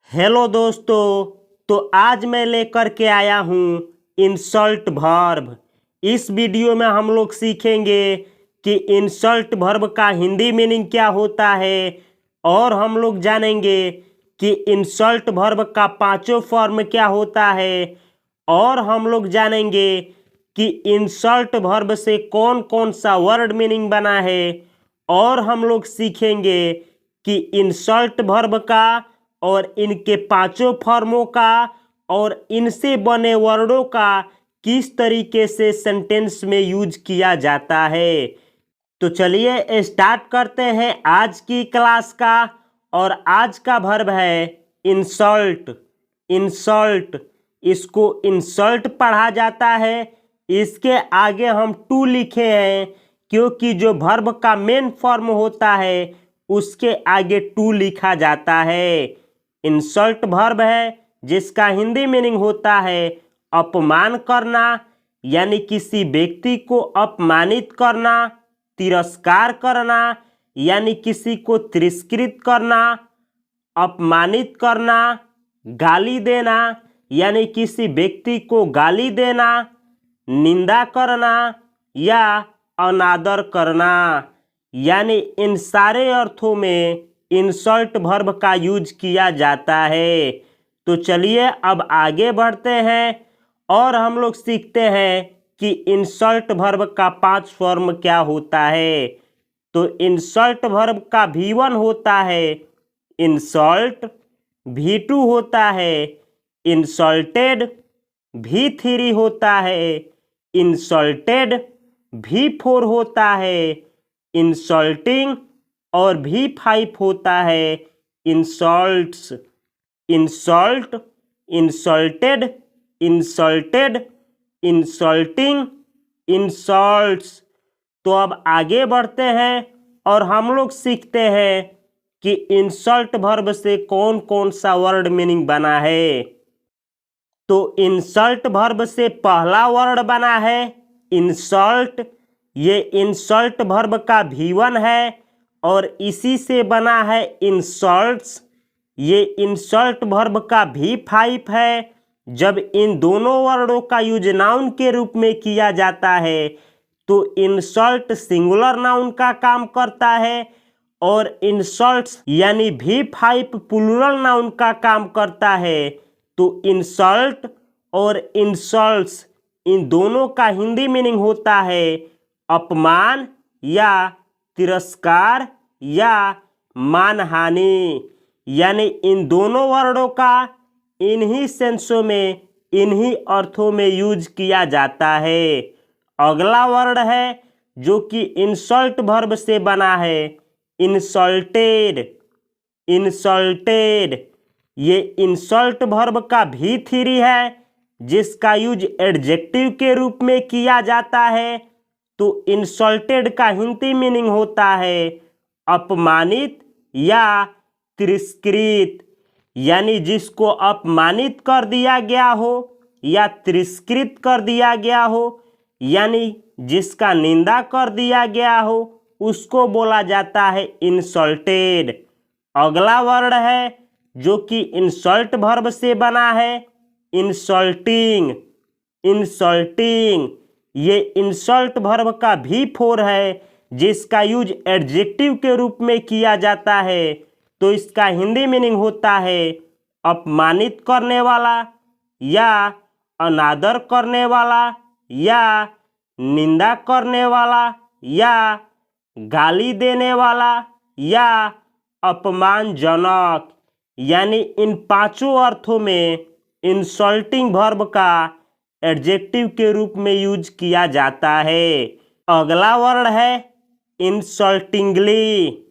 Hello दोस्तों। तो आज मैं लेकर के आया हूँ इंसल्ट वर्ब। इस वीडियो में हम लोग सीखेंगे कि इंसल्ट वर्ब का हिंदी मीनिंग क्या होता है और हम लोग जानेंगे कि इंसल्ट वर्ब का पांचों फॉर्म क्या होता है और हम लोग जानेंगे कि इंसल्ट वर्ब से कौन कौन सा वर्ड मीनिंग बना है और हम लोग सीखेंगे कि इंसल्ट वर्ब का और इनके पांचों फॉर्मों का और इनसे बने वर्डों का किस तरीके से सेंटेंस में यूज किया जाता है। तो चलिए स्टार्ट करते हैं आज की क्लास का। और आज का वर्ब है इंसल्ट। इंसल्ट, इसको इंसल्ट पढ़ा जाता है। इसके आगे हम टू लिखे हैं क्योंकि जो वर्ब का मेन फॉर्म होता है उसके आगे टू लिखा जाता है। इंसल्ट वर्ब है जिसका हिंदी मीनिंग होता है अपमान करना, यानी किसी व्यक्ति को अपमानित करना। तिरस्कार करना यानी किसी को तिरस्कृत करना। अपमानित करना। गाली देना यानी किसी व्यक्ति को गाली देना। निंदा करना या अनादर करना, यानी इन सारे अर्थों में इंसल्ट वर्ब का यूज किया जाता है। तो चलिए अब आगे बढ़ते हैं और हम लोग सीखते हैं कि इंसल्ट वर्ब का 5 फॉर्म क्या होता है। तो इंसल्ट वर्ब का V1 होता है इंसल्ट, V2 होता है इंसल्टेड, V3 होता है इंसल्टेड, V4 होता है इंसल्टिंग और V5 होता है insults. Insult, insulted, insulted, insulting, insults. तो अब आगे बढ़ते हैं और हम लोग सीखते हैं कि इंसल्ट वर्ब से कौन कौन सा वर्ड मीनिंग बना है। तो इंसल्ट वर्ब से पहला वर्ड बना है इंसल्ट। ये इंसल्ट वर्ब का V1 है और इसी से बना है इंसल्ट्स। ये इंसल्ट वर्ब का V5 है। जब इन दोनों वर्डों का यूज नाउन के रूप में किया जाता है तो इंसल्ट सिंगुलर नाउन का काम करता है और इंसल्ट्स यानी V5 प्लूरल नाउन का काम करता है। तो इंसल्ट और इंसल्ट्स इन दोनों का हिंदी मीनिंग होता है अपमान या तिरस्कार या मानहानि, यानी इन दोनों वर्डों का इन्हीं सेंसों में इन्हीं अर्थों में यूज किया जाता है। अगला वर्ड है जो कि इंसल्ट वर्ब से बना है इंसल्टेड। इंसल्टेड, ये इंसल्ट वर्ब का V3 है जिसका यूज एडजेक्टिव के रूप में किया जाता है। तो इंसल्टेड का हिंदी मीनिंग होता है अपमानित या तिरस्कृत, यानी जिसको अपमानित कर दिया गया हो या तिरस्कृत कर दिया गया हो, यानी जिसका निंदा कर दिया गया हो, उसको बोला जाता है इंसल्टेड। अगला वर्ड है जो कि इंसल्ट वर्ब से बना है इंसल्टिंग। इंसल्टिंग, ये इंसल्ट वर्ब का V4 है जिसका यूज एडजेक्टिव के रूप में किया जाता है। तो इसका हिंदी मीनिंग होता है अपमानित करने वाला या अनादर करने वाला या निंदा करने वाला या गाली देने वाला या अपमानजनक, यानी इन पांचों अर्थों में इंसल्टिंग वर्ब का एडजेक्टिव के रूप में यूज किया जाता है। अगला वर्ड है इंसल्टिंगली।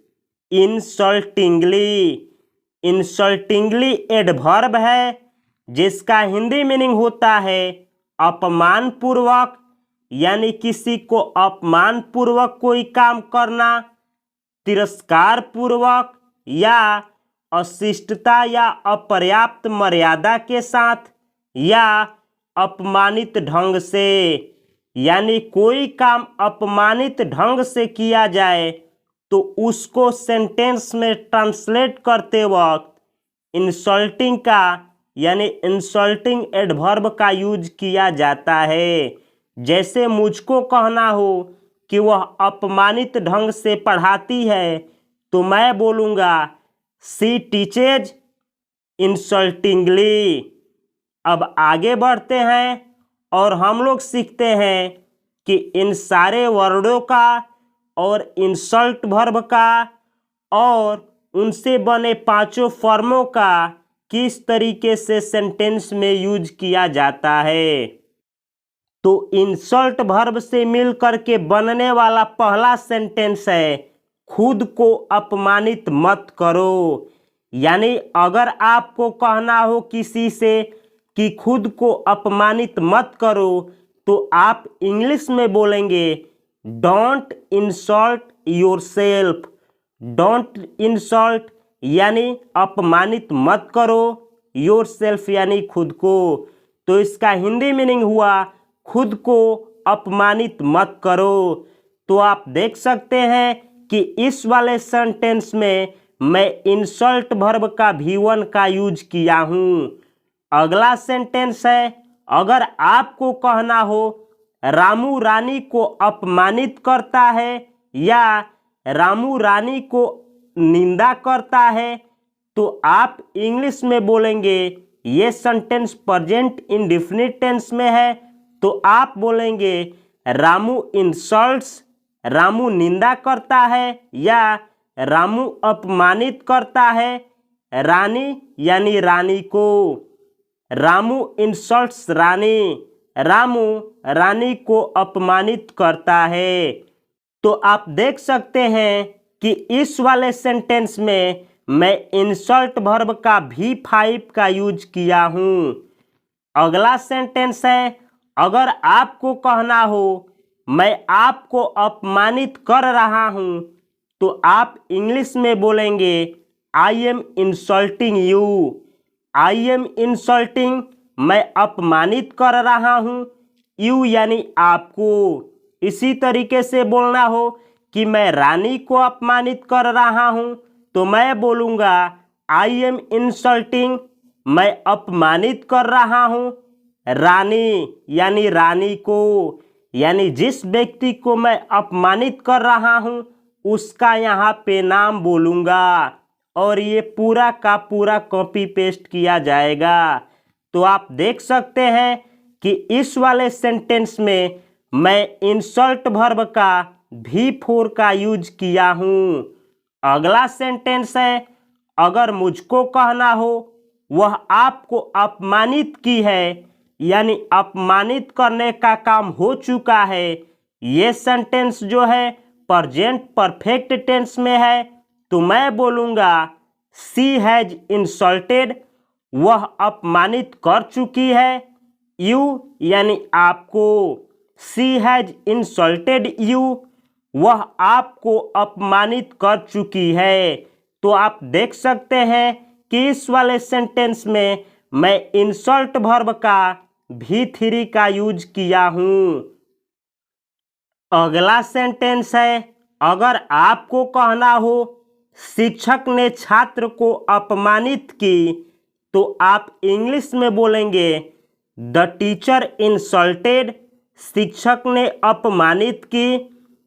इंसल्टिंगली, इंसल्टिंगली एडवर्ब है जिसका हिंदी मीनिंग होता है अपमान पूर्वक, यानी किसी को अपमान पूर्वक कोई काम करना। तिरस्कार पूर्वक या अशिष्टता या अपर्याप्त मर्यादा के साथ या अपमानित ढंग से, यानी कोई काम अपमानित ढंग से किया जाए तो उसको सेंटेंस में ट्रांसलेट करते वक्त इंसल्टिंग का यानी इंसल्टिंग एडवर्ब का यूज किया जाता है। जैसे मुझको कहना हो कि वह अपमानित ढंग से पढ़ाती है तो मैं बोलूँगा शी टीचेज इंसल्टिंगली। अब आगे बढ़ते हैं और हम लोग सीखते हैं कि इन सारे वर्डों का और इंसल्ट वर्ब का और उनसे बने पांचों फॉर्मों का किस तरीके से सेंटेंस में यूज किया जाता है। तो इंसल्ट वर्ब से मिल करके बनने वाला पहला सेंटेंस है खुद को अपमानित मत करो। यानी अगर आपको कहना हो किसी से कि खुद को अपमानित मत करो तो आप इंग्लिश में बोलेंगे don't insult yourself. Don't insult यानी अपमानित मत करो, योरसेल्फ यानी खुद को। तो इसका हिंदी मीनिंग हुआ खुद को अपमानित मत करो। तो आप देख सकते हैं कि इस वाले सेंटेंस में मैं इंसल्ट वर्ब का V1 का यूज किया हूँ। अगला सेंटेंस है अगर आपको कहना हो रामू रानी को अपमानित करता है या रामू रानी को निंदा करता है तो आप इंग्लिश में बोलेंगे, ये सेंटेंस प्रेजेंट इंडेफिनिट टेंस में है तो आप बोलेंगे रामू इंसल्ट्स, रामू निंदा करता है या रामू अपमानित करता है रानी यानी रानी को। रामू इंसल्ट्स रानी, रामू रानी को अपमानित करता है। तो आप देख सकते हैं कि इस वाले सेंटेंस में मैं इंसल्ट वर्ब का V5 का यूज किया हूँ। अगला सेंटेंस है अगर आपको कहना हो मैं आपको अपमानित कर रहा हूँ तो आप इंग्लिश में बोलेंगे I am insulting you. I am insulting मैं अपमानित कर रहा हूँ, यू यानी आपको। इसी तरीके से बोलना हो कि मैं रानी को अपमानित कर रहा हूँ तो मैं बोलूँगा आई एम इंसल्टिंग मैं अपमानित कर रहा हूँ रानी यानी रानी को। यानी जिस व्यक्ति को मैं अपमानित कर रहा हूँ उसका यहाँ पे नाम बोलूँगा और ये पूरा का पूरा कॉपी पेस्ट किया जाएगा। तो आप देख सकते हैं कि इस वाले सेंटेंस में मैं इंसल्ट वर्ब का V4 का यूज किया हूँ। अगला सेंटेंस है अगर मुझको कहना हो वह आपको अपमानित की है यानी अपमानित करने का काम हो चुका है। ये सेंटेंस जो है प्रेजेंट परफेक्ट टेंस में है तो मैं बोलूँगा शी हैज इंसल्टेड, वह अपमानित कर चुकी है यू यानी आपको। शी हैज इंसल्टेड यू, वह आपको अपमानित कर चुकी है। तो आप देख सकते हैं कि इस वाले सेंटेंस में मैं इंसल्ट वर्ब का V3 का यूज किया हूँ। अगला सेंटेंस है अगर आपको कहना हो शिक्षक ने छात्र को अपमानित की तो आप इंग्लिश में बोलेंगे द टीचर इंसल्टेड, शिक्षक ने अपमानित की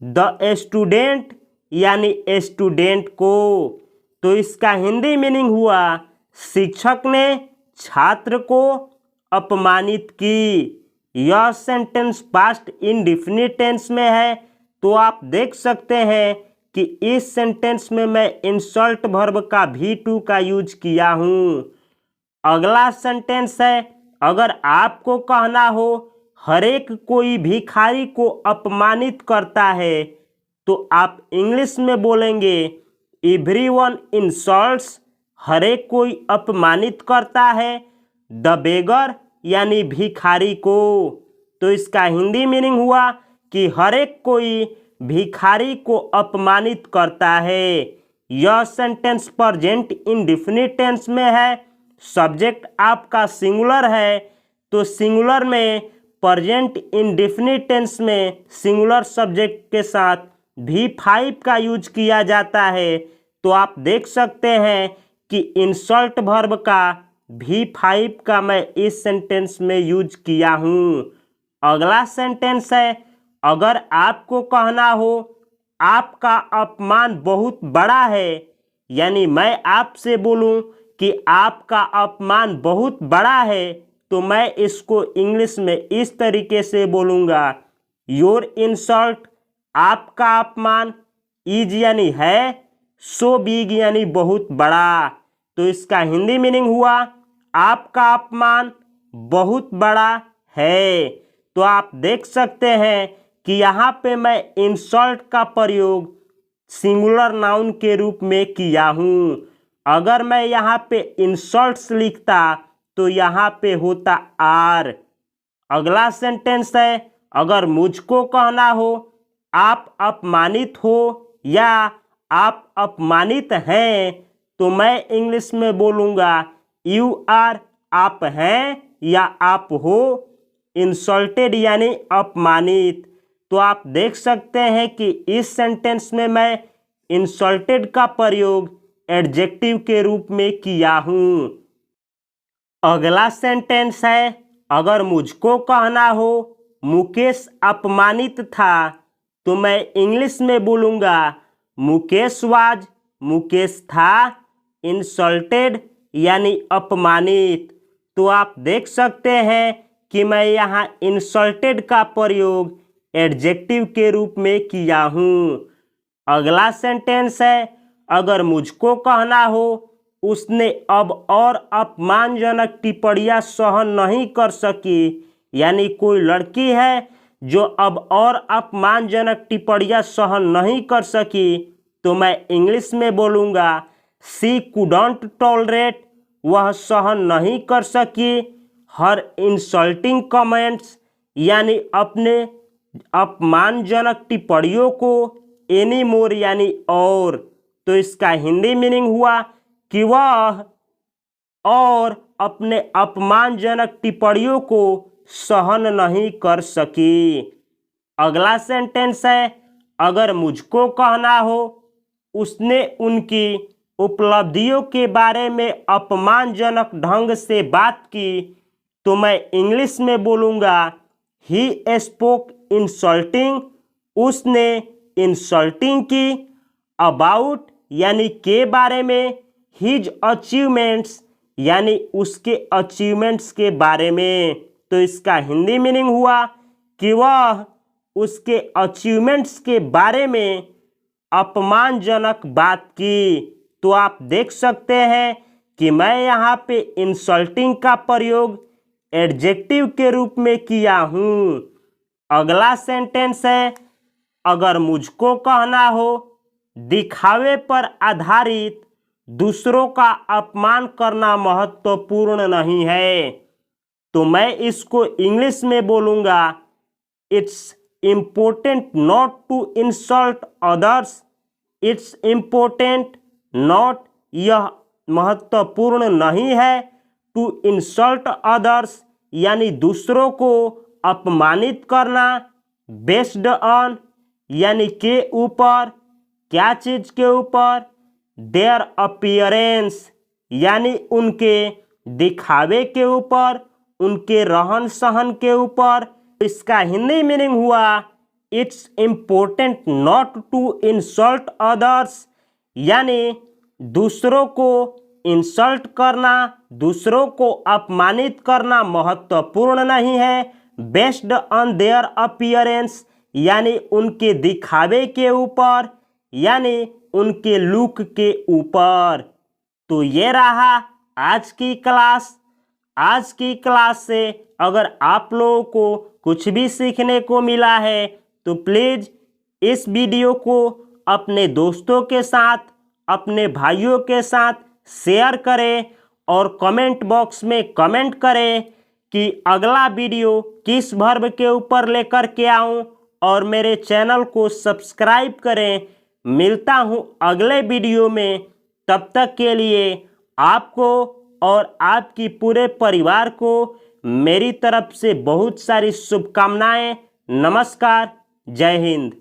द स्टूडेंट यानी स्टूडेंट को। तो इसका हिंदी मीनिंग हुआ शिक्षक ने छात्र को अपमानित की। यह सेंटेंस पास्ट इंडेफिनिट टेंस में है तो आप देख सकते हैं कि इस सेंटेंस में मैं इंसल्ट वर्ब का V2 का यूज किया हूँ। अगला सेंटेंस है अगर आपको कहना हो हरेक कोई भिखारी को अपमानित करता है तो आप इंग्लिश में बोलेंगे एवरीवन इंसल्ट्स, हरेक कोई अपमानित करता है द बेगर यानी भिखारी को। तो इसका हिंदी मीनिंग हुआ कि हरेक कोई भिखारी को अपमानित करता है। यह सेंटेंस प्रेजेंट इंडेफिनिट टेंस में है, सब्जेक्ट आपका सिंगुलर है तो सिंगुलर में प्रेजेंट इंडेफिनिट टेंस में सिंगुलर सब्जेक्ट के साथ V5 का यूज किया जाता है। तो आप देख सकते हैं कि इंसल्ट वर्ब का V5 का मैं इस सेंटेंस में यूज किया हूँ। अगला सेंटेंस है, अगर आपको कहना हो आपका अपमान बहुत बड़ा है, यानी मैं आपसे बोलूं कि आपका अपमान बहुत बड़ा है, तो मैं इसको इंग्लिश में इस तरीके से बोलूँगा, योर इंसल्ट, आपका अपमान, इज यानी है, सो बिग यानी बहुत बड़ा। तो इसका हिंदी मीनिंग हुआ आपका अपमान बहुत बड़ा है। तो आप देख सकते हैं कि यहाँ पे मैं इंसल्ट का प्रयोग सिंगुलर नाउन के रूप में किया हूँ। अगर मैं यहाँ पे इंसल्ट्स लिखता तो यहाँ पे होता आर। अगला सेंटेंस है, अगर मुझको कहना हो आप अपमानित हो या आप अपमानित हैं, तो मैं इंग्लिश में बोलूँगा यू आर, आप हैं या आप हो, इंसल्टेड यानी अपमानित। तो आप देख सकते हैं कि इस सेंटेंस में मैं इंसल्टेड का प्रयोग एडजेक्टिव के रूप में किया हूँ। अगला सेंटेंस है, अगर मुझको कहना हो मुकेश अपमानित था, तो मैं इंग्लिश में बोलूँगा मुकेश वाज, मुकेश था, इंसल्टेड यानी अपमानित। तो आप देख सकते हैं कि मैं यहाँ इंसल्टेड का प्रयोग एडजेक्टिव के रूप में किया हूँ। अगला सेंटेंस है, अगर मुझको कहना हो उसने अब और अपमानजनक टिप्पणियां सहन नहीं कर सकी, यानी कोई लड़की है जो अब और अपमानजनक टिप्पणियां सहन नहीं कर सकी, तो मैं इंग्लिश में बोलूँगा सी कुडंट टॉलरेट, वह सहन नहीं कर सकी हर इंसल्टिंग कमेंट्स, यानी अपने अपमानजनक टिप्पणियों को, एनी मोर यानी और। तो इसका हिंदी मीनिंग हुआ कि वह और अपने अपमानजनक टिप्पणियों को सहन नहीं कर सकी। अगला सेंटेंस है, अगर मुझको कहना हो उसने उनकी उपलब्धियों के बारे में अपमानजनक ढंग से बात की, तो मैं इंग्लिश में बोलूँगा ही स्पोक इंसल्टिंग, उसने इंसल्टिंग की, अबाउट यानी के बारे में, हिज अचीवमेंट्स यानी उसके अचीवमेंट्स के बारे में। तो इसका हिंदी मीनिंग हुआ कि वह उसके अचीवमेंट्स के बारे में अपमानजनक बात की। तो आप देख सकते हैं कि मैं यहाँ पे इंसल्टिंग का प्रयोग एडजेक्टिव के रूप में किया हूँ। अगला सेंटेंस है, अगर मुझको कहना हो दिखावे पर आधारित दूसरों का अपमान करना महत्वपूर्ण नहीं है, तो मैं इसको इंग्लिश में बोलूँगा it's important not to insult others, it's important not, यह महत्वपूर्ण नहीं है, टू इंसल्ट अदर्स यानी दूसरों को अपमानित करना, बेस्ड ऑन यानी के ऊपर, क्या चीज़ के ऊपर, देयर अपीयरेंस यानी उनके दिखावे के ऊपर, उनके रहन सहन के ऊपर। इसका हिंदी मीनिंग हुआ it's important not to insult others, यानी दूसरों को इंसल्ट करना, दूसरों को अपमानित करना महत्वपूर्ण नहीं है, बेस्ड ऑन देयर अपीयरेंस यानी उनके दिखावे के ऊपर, यानी उनके लुक के ऊपर। तो ये रहा आज की क्लास। आज की क्लास से अगर आप लोगों को कुछ भी सीखने को मिला है तो प्लीज़ इस वीडियो को अपने दोस्तों के साथ, अपने भाइयों के साथ शेयर करें और कमेंट बॉक्स में कमेंट करें कि अगला वीडियो किस वर्ब के ऊपर लेकर के आऊं, और मेरे चैनल को सब्सक्राइब करें। मिलता हूं अगले वीडियो में, तब तक के लिए आपको और आपकी पूरे परिवार को मेरी तरफ से बहुत सारी शुभकामनाएं। नमस्कार, जय हिंद।